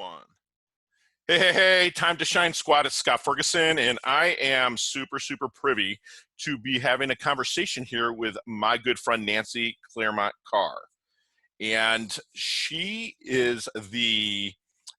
One. Hey, time to shine squad. It's Scott Ferguson, and I am super privy to be having a conversation here with my good friend Nancy Clairmont-Carr. And she is the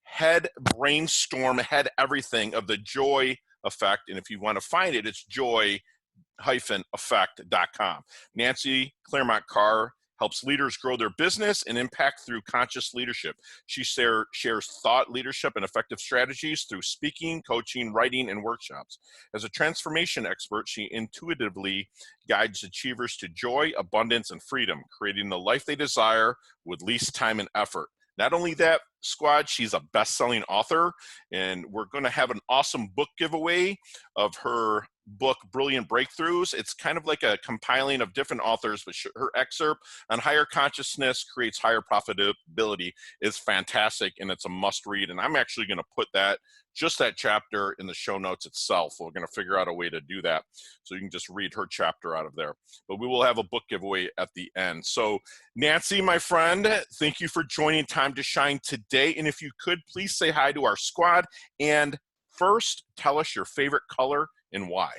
head brainstorm, head everything of the Joy Effect. And if you want to find it, it's joy-effect.com. Nancy Clairmont-Carr helps leaders grow their business and impact through conscious leadership. She shares thought leadership and effective strategies through speaking, coaching, writing, and workshops. As a transformation expert, she intuitively guides achievers to joy, abundance, and freedom, creating the life they desire with least time and effort. Not only that, squad, she's a best-selling author, and we're going to have an awesome book giveaway of her book, Brilliant Breakthroughs. It's kind of like a compiling of different authors, but her excerpt on higher consciousness creates higher profitability is fantastic, and it's a must read. And I'm actually going to put that chapter in the show notes itself. We're going to figure out a way to do that so you can just read her chapter out of there. But we will have a book giveaway at the end. So Nancy, my friend, thank you for joining Time to Shine today. And if you could, please say hi to our squad. And first, tell us your favorite color and why.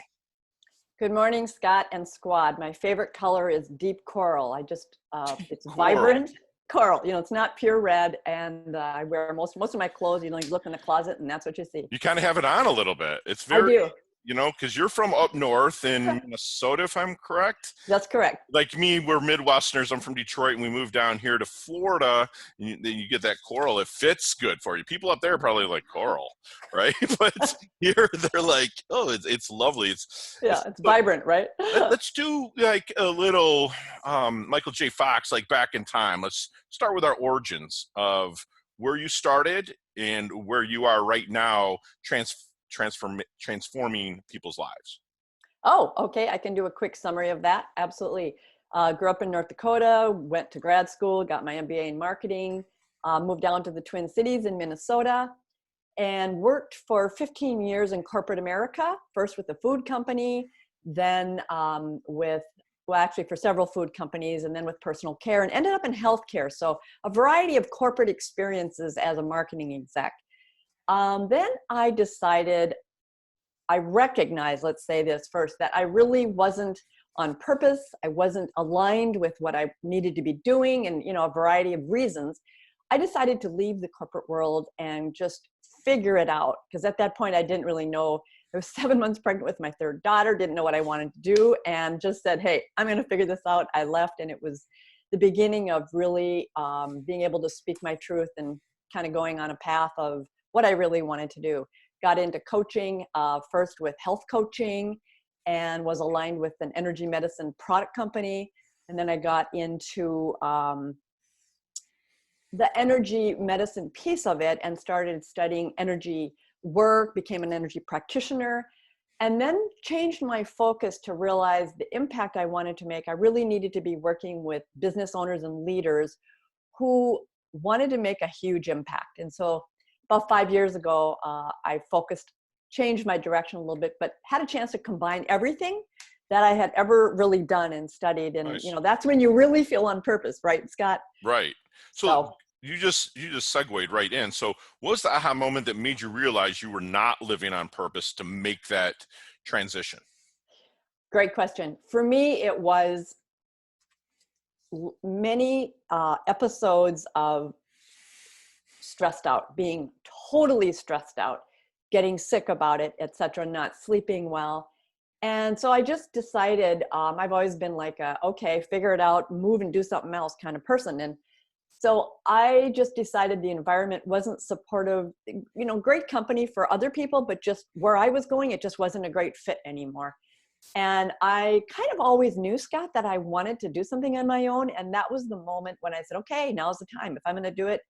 Good morning, Scott and squad. My favorite color is deep coral. It's vibrant coral. You know, it's not pure red, and I wear most of my clothes. You know, you look in the closet, and that's what you see. You kind of have it on a little bit. It's very, I do. You know, because you're from up north in Minnesota, if I'm correct. That's correct. Like me, we're Midwesterners. I'm from Detroit, and we moved down here to Florida. And then you get that coral. It fits good for you. People up there are probably like coral, right? But here they're like, oh, it's lovely. It's vibrant, right? Let's do like a little Michael J. Fox, like back in time. Let's start with our origins of where you started and where you are right now, transforming people's lives. Oh, okay. I can do a quick summary of that. Absolutely. Grew up in North Dakota, went to grad school, got my MBA in marketing, moved down to the Twin Cities in Minnesota, and worked for 15 years in corporate America, first with a food company, then for several food companies, and then with personal care, and ended up in healthcare. So a variety of corporate experiences as a marketing exec. Then I decided, I recognized, let's say this first, that I really wasn't on purpose. I wasn't aligned with what I needed to be doing, and, you know, a variety of reasons. I decided to leave the corporate world and just figure it out. Because at that point, I didn't really know. I was 7 months pregnant with my third daughter, didn't know what I wanted to do, and just said, hey, I'm going to figure this out. I left, and it was the beginning of really being able to speak my truth and kind of going on a path of what I really wanted to do. Got into coaching, first with health coaching, and was aligned with an energy medicine product company. And then I got into the energy medicine piece of it and started studying energy work, became an energy practitioner, and then changed my focus to realize the impact I wanted to make. I really needed to be working with business owners and leaders who wanted to make a huge impact. And so about 5 years ago, I changed my direction a little bit, but had a chance to combine everything that I had ever really done and studied. And, nice. You know, that's when you really feel on purpose, right, Scott? Right. So you just segued right in. So what was the aha moment that made you realize you were not living on purpose to make that transition? Great question. For me, it was many episodes of stressed out, being totally stressed out, getting sick about it, etc., not sleeping well. And so I just decided, I've always been like okay, figure it out, move and do something else kind of person. And so I just decided the environment wasn't supportive, you know, great company for other people, but just where I was going, it just wasn't a great fit anymore. And I kind of always knew, Scott, that I wanted to do something on my own. And that was the moment when I said, okay, now's the time. If I'm going to do it,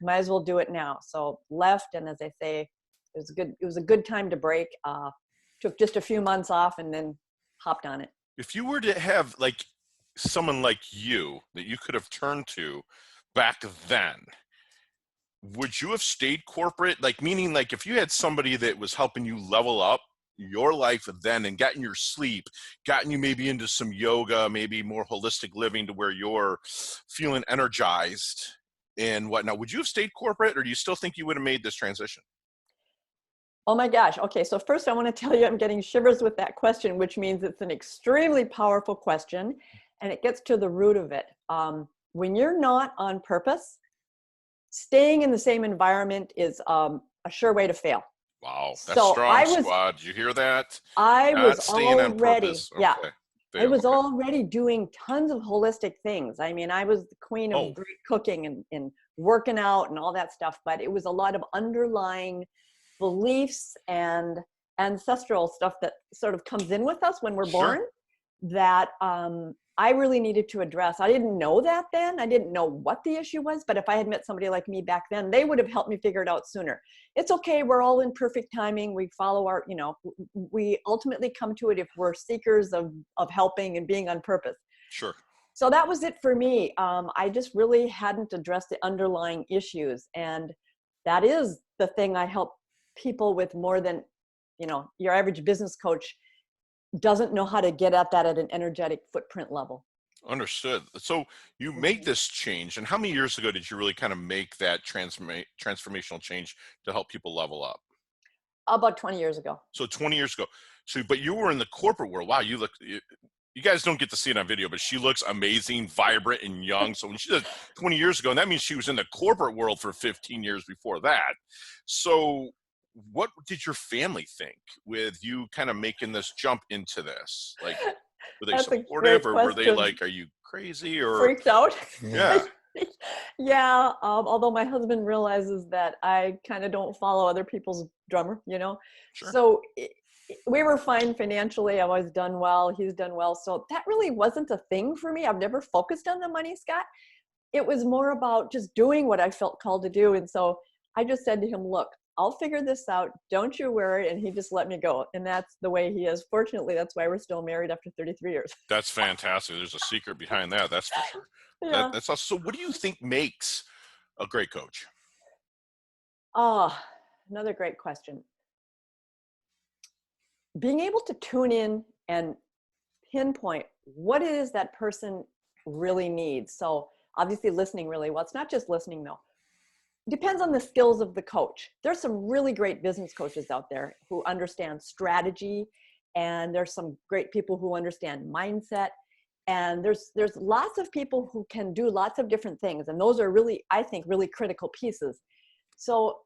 might as well do it now. So left, and as I say, it was a good time to break. Took just a few months off and then hopped on it. If you were to have like someone like you that you could have turned to back then, would you have stayed corporate? Like, meaning like if you had somebody that was helping you level up your life then and gotten your sleep, gotten you maybe into some yoga, maybe more holistic living to where you're feeling energized, and whatnot. Would you have stayed corporate, or do you still think you would have made this transition? Oh my gosh. Okay. So first I want to tell you, I'm getting shivers with that question, which means it's an extremely powerful question and it gets to the root of it. When you're not on purpose, staying in the same environment is a sure way to fail. Wow, that's So strong, squad. Did you hear that? I was Not staying on already, purpose. yeah, Okay. I Fail. was Okay. already doing tons of holistic things. I mean, I was the queen of Oh, great cooking and working out and all that stuff, but it was a lot of underlying beliefs and ancestral stuff that sort of comes in with us when we're sure. born that I really needed to address. I didn't know that then. I didn't know what the issue was, but if I had met somebody like me back then, they would have helped me figure it out sooner. It's okay. We're all in perfect timing. We follow our, we ultimately come to it if we're seekers of helping and being on purpose. Sure. So that was it for me. I just really hadn't addressed the underlying issues. And that is the thing I help people with more than, your average business coach doesn't know how to get at that at an energetic footprint level. Understood. So you made this change, and how many years ago did you really kind of make that transformational change to help people level up? About 20 years ago. So 20 years ago. So, but you were in the corporate world. Wow, you guys don't get to see it on video, but she looks amazing, vibrant, and young. So when she did 20 years ago, and that means she was in the corporate world for 15 years before that. So what did your family think with you kind of making this jump into this? Like, were they That's a supportive, great or were they question. like, are you crazy, or Freaked out. yeah, Yeah. Although my husband realizes that I kind of don't follow other people's drummer. sure. So we were fine financially. I've always done well. He's done well. So that really wasn't a thing for me. I've never focused on the money, Scott. It was more about just doing what I felt called to do. And so I just said to him, look, I'll figure this out. Don't you worry. And he just let me go. And that's the way he is. Fortunately, that's why we're still married after 33 years. That's fantastic. There's a secret behind that. That's for sure. Yeah. That's awesome. So what do you think makes a great coach? Oh, another great question. Being able to tune in and pinpoint what it is that person really needs. So obviously listening really well. It's not just listening though. It depends on the skills of the coach. There's some really great business coaches out there who understand strategy, and there's some great people who understand mindset. And there's lots of people who can do lots of different things. And those are really, I think, really critical pieces. So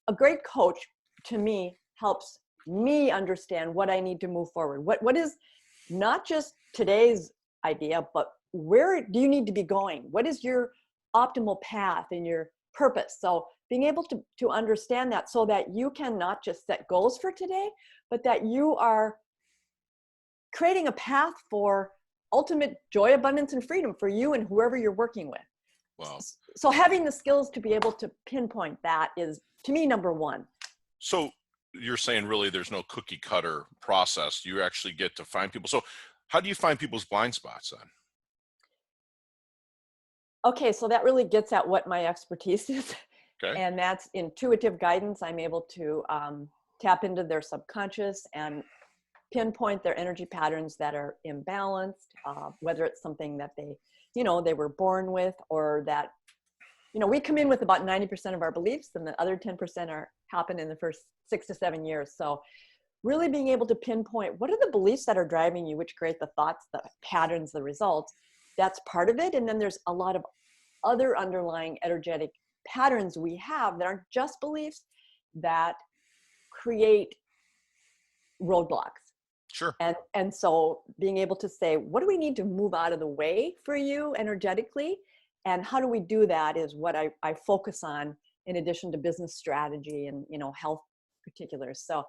a great coach to me helps me understand what I need to move forward. What is not just today's idea, but where do you need to be going? What is your optimal path and your purpose? So being able to understand that so that you can not just set goals for today, but that you are creating a path for ultimate joy, abundance, and freedom for you and whoever you're working with. Wow. So having the skills to be able to pinpoint that is, to me, number one. So you're saying really there's no cookie cutter process. You actually get to find people. So how do you find people's blind spots then? Okay, so that really gets at what my expertise is. Okay. And that's intuitive guidance. I'm able to tap into their subconscious and pinpoint their energy patterns that are imbalanced, whether it's something that they were born with, or that, we come in with about 90% of our beliefs, and the other 10% happen in the first 6 to 7 years. So really being able to pinpoint what are the beliefs that are driving you, which create the thoughts, the patterns, the results. That's part of it. And then there's a lot of other underlying energetic patterns we have that aren't just beliefs that create roadblocks. Sure. And so being able to say, what do we need to move out of the way for you energetically? And how do we do that is what I focus on, in addition to business strategy and, health particulars. So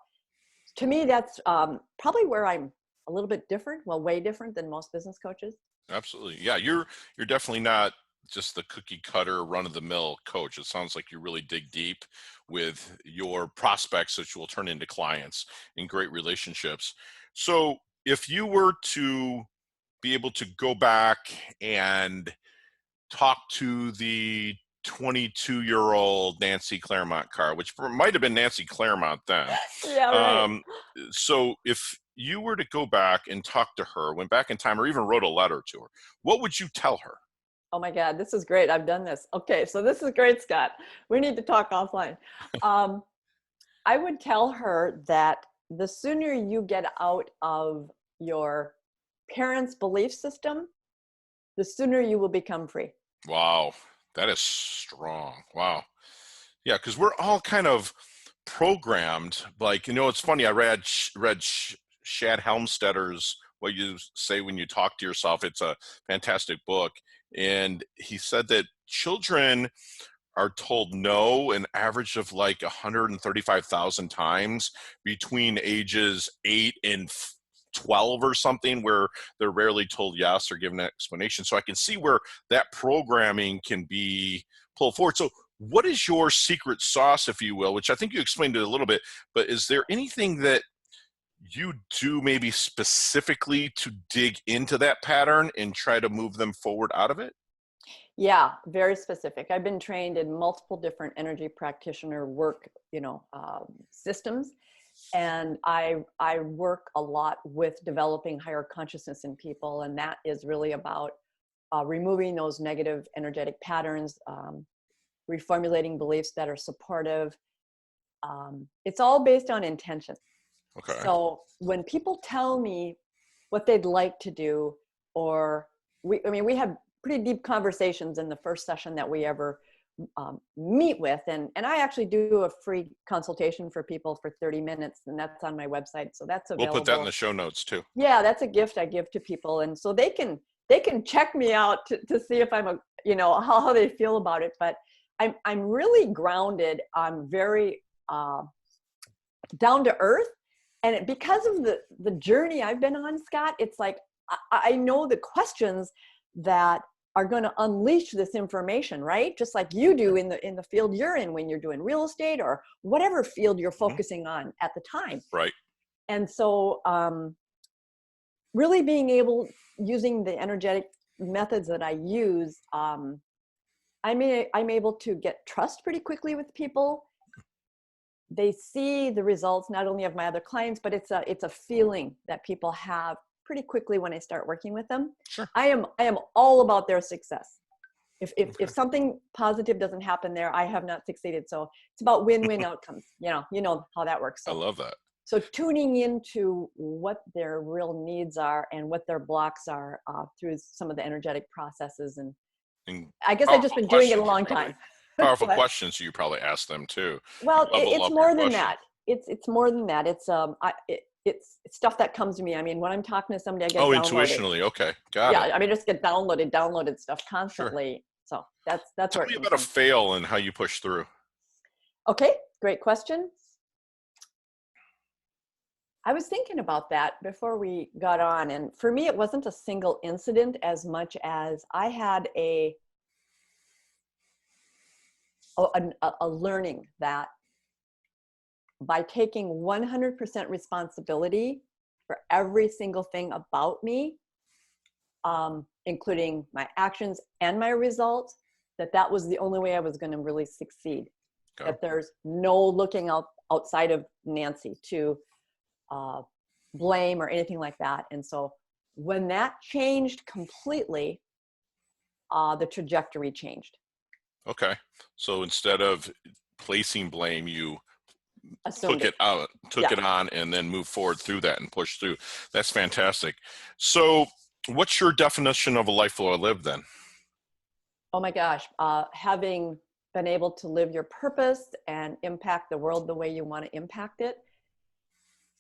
to me, that's probably where I'm a little bit different, well, way different than most business coaches. Absolutely. Yeah. You're definitely not just the cookie cutter run of the mill coach. It sounds like you really dig deep with your prospects that you will turn into clients in great relationships. So if you were to be able to go back and talk to the 22-year-old Nancy Clairmont-Carr, which might have been Nancy Clairmont then. Yeah, right. So if you were to go back and talk to her, went back in time, or even wrote a letter to her, what would you tell her? Oh my God, this is great. I've done this. Okay, so this is great, Scott. We need to talk offline. I would tell her that the sooner you get out of your parents' belief system, the sooner you will become free. Wow, that is strong. Wow. Yeah, because we're all kind of programmed. Like, it's funny. I read Shad Helmstedter's What You Say When You Talk to Yourself. It's a fantastic book, and he said that children are told no an average of like 135,000 times between ages 8 and 12 or something, where they're rarely told yes or given an explanation. So I can see where that programming can be pulled forward. So what is your secret sauce, if you will, which I think you explained it a little bit, but is there anything that you do maybe specifically to dig into that pattern and try to move them forward out of it? Yeah, very specific. I've been trained in multiple different energy practitioner work, systems. And I work a lot with developing higher consciousness in people. And that is really about removing those negative energetic patterns, reformulating beliefs that are supportive. It's all based on intention. Okay. So when people tell me what they'd like to do, or we have pretty deep conversations in the first session that we ever meet with. And I actually do a free consultation for people for 30 minutes, and that's on my website. So that's available. We'll put that in the show notes too. Yeah, that's a gift I give to people. And so they can check me out to see if I'm how they feel about it. But I'm really grounded. I'm very down to earth. And because of the journey I've been on, Scott, it's like, I know the questions that are going to unleash this information, right? Just like you do in the field you're in when you're doing real estate or whatever field you're focusing on at the time. Right. And so really being able, using the energetic methods that I use, I'm able to get trust pretty quickly with people. They see the results not only of my other clients, but it's a feeling that people have pretty quickly when I start working with them. Sure. I am all about their success. If something positive doesn't happen there, I have not succeeded. So it's about win-win outcomes. You know how that works. So, I love that. So tuning into what their real needs are and what their blocks are through some of the energetic processes. And I guess I've just been doing it a long time. Powerful questions you probably ask them too. Well, it's more than that. It's more than that. It's stuff that comes to me. I mean, when I'm talking to somebody, I get downloaded. Intuitionally. Okay. Got it. Yeah. I mean, just get downloaded stuff constantly. Sure. So that's Tell me about a fail and how you push through. Okay. Great question. I was thinking about that before we got on. And for me, it wasn't a single incident as much as I had a learning that by taking 100% responsibility for every single thing about me, including my actions and my results, that was the only way I was going to really succeed. Okay. That there's no looking outside of Nancy to blame or anything like that. And so when that changed completely, the trajectory changed. Okay. So instead of placing blame, you Assumed took it on and then move forward through that and push through. That's fantastic. So what's your definition of a life well lived then? Oh my gosh. Having been able to live your purpose and impact the world the way you want to impact it.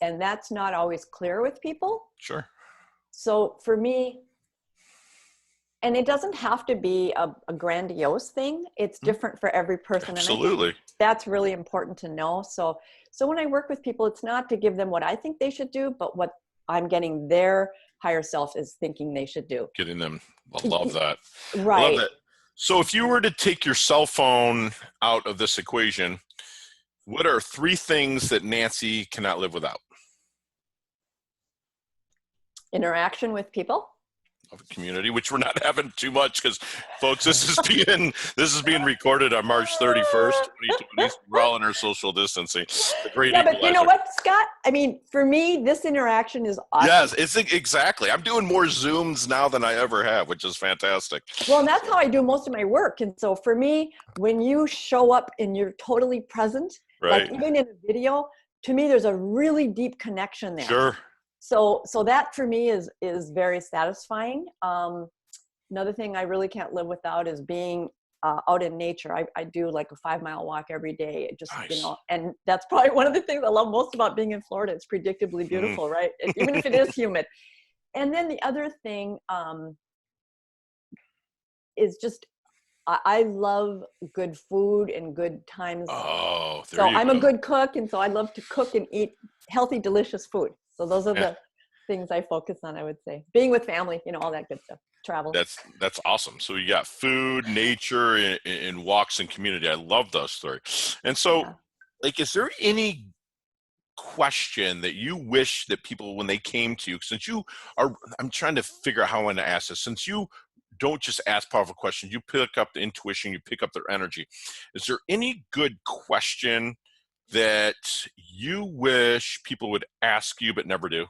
And that's not always clear with people. Sure. So for me, and it doesn't have to be a grandiose thing. It's different for every person. Absolutely. And I think that's really important to know. So when I work with people, it's not to give them what I think they should do, but what I'm getting their higher self is thinking they should do. Getting them. I love that. Right. I love that. So if you were to take your cell phone out of this equation, what are 3 things that Nancy cannot live without? Interaction with people. of a community, which we're not having too much because, folks, this is being recorded on March 31st, 2020. So we're all in our social distancing. The great Yeah, but you know equalizer. what, Scott? I mean, for me, this interaction is awesome. Yes, it's exactly. I'm doing more Zooms now than I ever have, which is fantastic. Well, and that's how I do most of my work. And so for me, when you show up and you're totally present, Right. like even in a video, to me, there's a really deep connection there. Sure. So that for me is very satisfying. Another thing I really can't live without is being out in nature. I do like a 5-mile walk every day. It just, Nice. and that's probably one of the things I love most about being in Florida. It's predictably beautiful, right? Even if it is humid. And then the other thing is just, I love good food and good times. Oh, so I'm a good cook. And so I love to cook and eat healthy, delicious food. So those are the things I focus on, I would say. Being with family, all that good stuff. Travel. That's awesome. So you got food, nature, and walks and community. I love those three. And so, like, is there any question that you wish that people, when they came to you, since you are, I'm trying to figure out how I want to ask this, since you don't just ask powerful questions, you pick up the intuition, you pick up their energy. Is there any good question that you wish people would ask you but never do?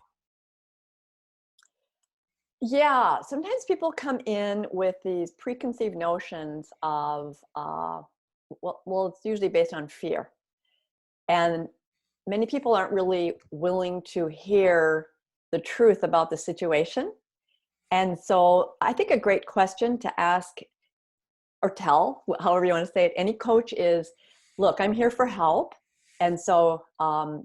Yeah, sometimes people come in with these preconceived notions of, well, it's usually based on fear. And many people aren't really willing to hear the truth about the situation. And so I think a great question to ask or tell, however you want to say it, any coach is, look, I'm here for help. And so I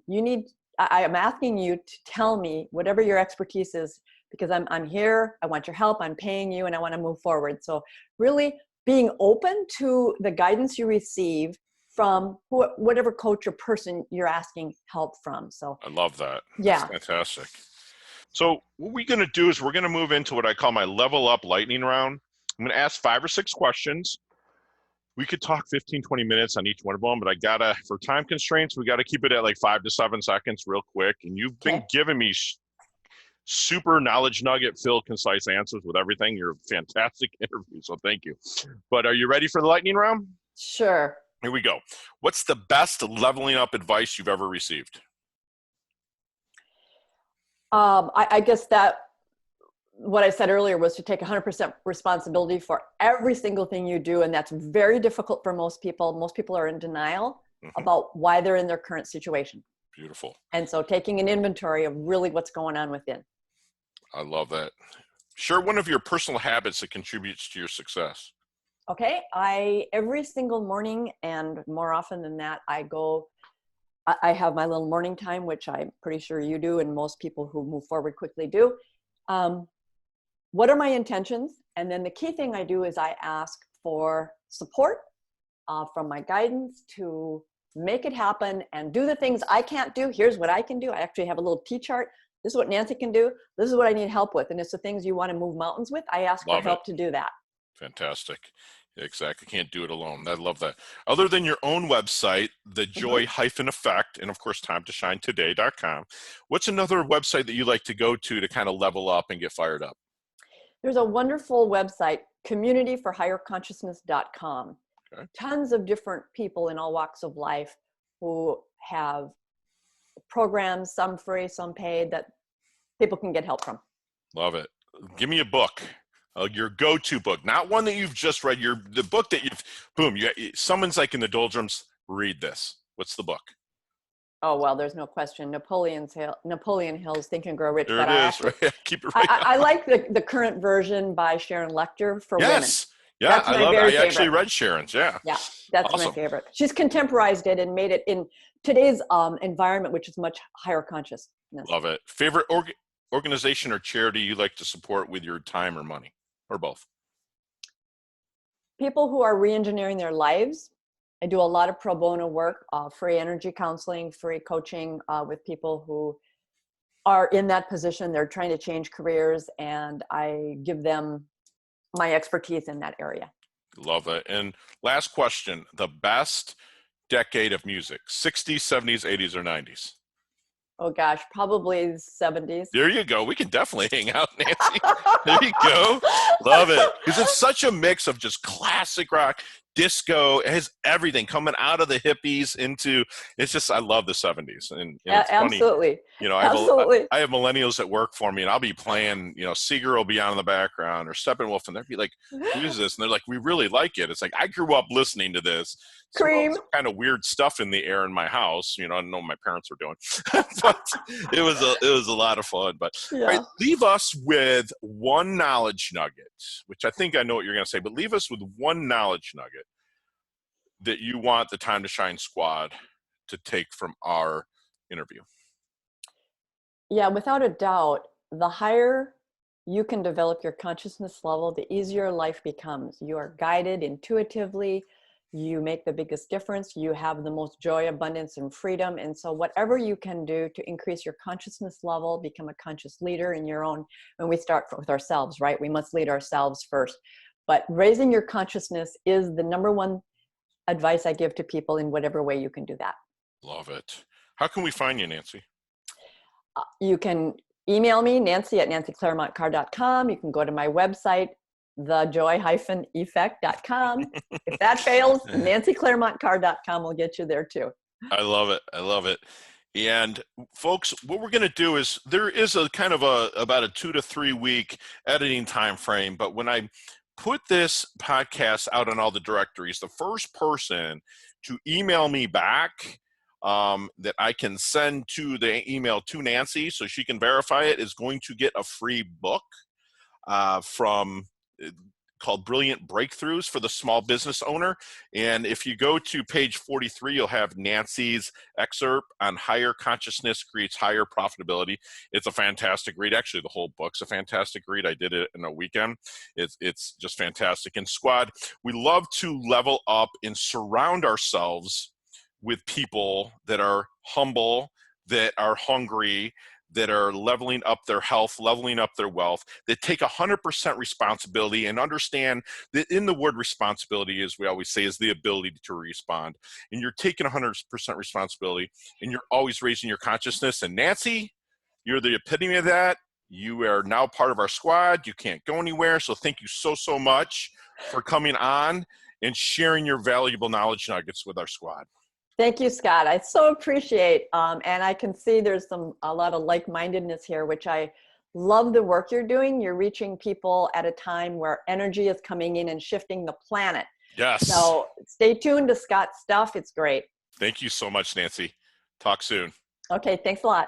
am asking you to tell me whatever your expertise is, because I'm here, I want your help, I'm paying you, and I want to move forward. So really being open to the guidance you receive from whatever coach or person you're asking help from. So I love that. Yeah. That's fantastic. So what we're going to do is we're going to move into what I call my level up lightning round. I'm going to ask 5 or 6 questions. We could talk 15, 20 minutes on each one of them, but for time constraints, we got to keep it at like 5 to 7 seconds real quick. And you've been giving me super knowledge nugget filled concise answers with everything. You're a fantastic interview, so thank you. But are you ready for the lightning round? Sure. Here we go. What's the best leveling up advice you've ever received? I guess that what I said earlier was to take 100% responsibility for every single thing you do. And that's very difficult for most people. Most people are in denial about why they're in their current situation. Beautiful. And so taking an inventory of really what's going on within. I love that. Share one of your personal habits that contributes to your success. Okay. Every single morning, and more often than that, I have my little morning time, which I'm pretty sure you do, and most people who move forward quickly do. What are my intentions? And then the key thing I do is I ask for support from my guidance to make it happen and do the things I can't do. Here's what I can do. I actually have a little T-chart. This is what Nancy can do. This is what I need help with. And it's the things you want to move mountains with. I ask for help to do that. Fantastic. Exactly. Can't do it alone. I love that. Other than your own website, the JoyEffect, and of course, TimeToShineToday.com, what's another website that you like to go to kind of level up and get fired up? There's a wonderful website, communityforhigherconsciousness.com. Okay. Tons of different people in all walks of life who have programs, some free, some paid, that people can get help from. Love it. Give me a book. Your go-to book, not one that you've just read. The book that someone's like in the doldrums. Read this. What's the book? Oh well, there's no question. Napoleon Hill's Think and Grow Rich. There it is. Right? Keep it right. I like the current version by Sharon Lechter for women. Yeah, I love it. I actually read Sharon's. Yeah, that's awesome. My favorite. She's contemporized it and made it in today's environment, which is much higher consciousness. Love it. Favorite organization or charity you like to support with your time or money? Or both? People who are re-engineering their lives. I do a lot of pro bono work, free energy counseling, free coaching with people who are in that position. They're trying to change careers, and I give them my expertise in that area. Love it. And last question, the best decade of music, 60s, 70s, 80s, or 90s? Oh gosh, probably 70s. There you go. We can definitely hang out, Nancy. There you go. Love it. Because it's such a mix of just classic rock, disco. It has everything coming out of the hippies into, it's just, I love the 70s. And it's funny, Absolutely. you know, Absolutely. I have millennials that work for me, and I'll be playing, you know, Seeger will be on in the background or Steppenwolf, and they'll be like, who is this? And they're like, we really like it. It's like, I grew up listening to this. So Cream. some kind of weird stuff in the air in my house. You know, I don't know what my parents were doing, but it was a lot of fun. But Yeah. all right, leave us with one knowledge nugget, which I think I know what you're going to say, but leave us with one knowledge nugget that you want the Time to Shine squad to take from our interview. Yeah, without a doubt, the higher you can develop your consciousness level, the easier life becomes. You are guided intuitively. You make the biggest difference. You have the most joy, abundance, and freedom. And so whatever you can do to increase your consciousness level, become a conscious leader in your own, when we start with ourselves, right? We must lead ourselves first. But raising your consciousness is the number one advice I give to people in whatever way you can do that. Love it. How can we find you, Nancy? You can email me, Nancy at nancyclairmontcarr.com. You can go to my website, thejoy-effect.com. If that fails, nancyclairmontcarr.com will get you there too. I love it. I love it. And folks, what we're going to do is there is a kind of about a 2 to 3 week editing time frame. But when I put this podcast out on all the directories, the first person to email me back that I can send to the email to Nancy so she can verify it is going to get a free book called Brilliant Breakthroughs for the Small Business Owner. And if you go to page 43, you'll have Nancy's excerpt on Higher Consciousness Creates Higher Profitability. It's a fantastic read. Actually, the whole book's a fantastic read. I did it in a weekend. It's just fantastic. And squad, we love to level up and surround ourselves with people that are humble, that are hungry, that are leveling up their health, leveling up their wealth, that take 100% responsibility and understand that in the word responsibility, as we always say, is the ability to respond. And you're taking 100% responsibility, and you're always raising your consciousness. And Nancy, you're the epitome of that. You are now part of our squad. You can't go anywhere. So thank you so, so much for coming on and sharing your valuable knowledge nuggets with our squad. Thank you, Scott. I so appreciate, and I can see there's a lot of like-mindedness here, which I love the work you're doing. You're reaching people at a time where energy is coming in and shifting the planet. Yes. So stay tuned to Scott's stuff. It's great. Thank you so much, Nancy. Talk soon. Okay, thanks a lot.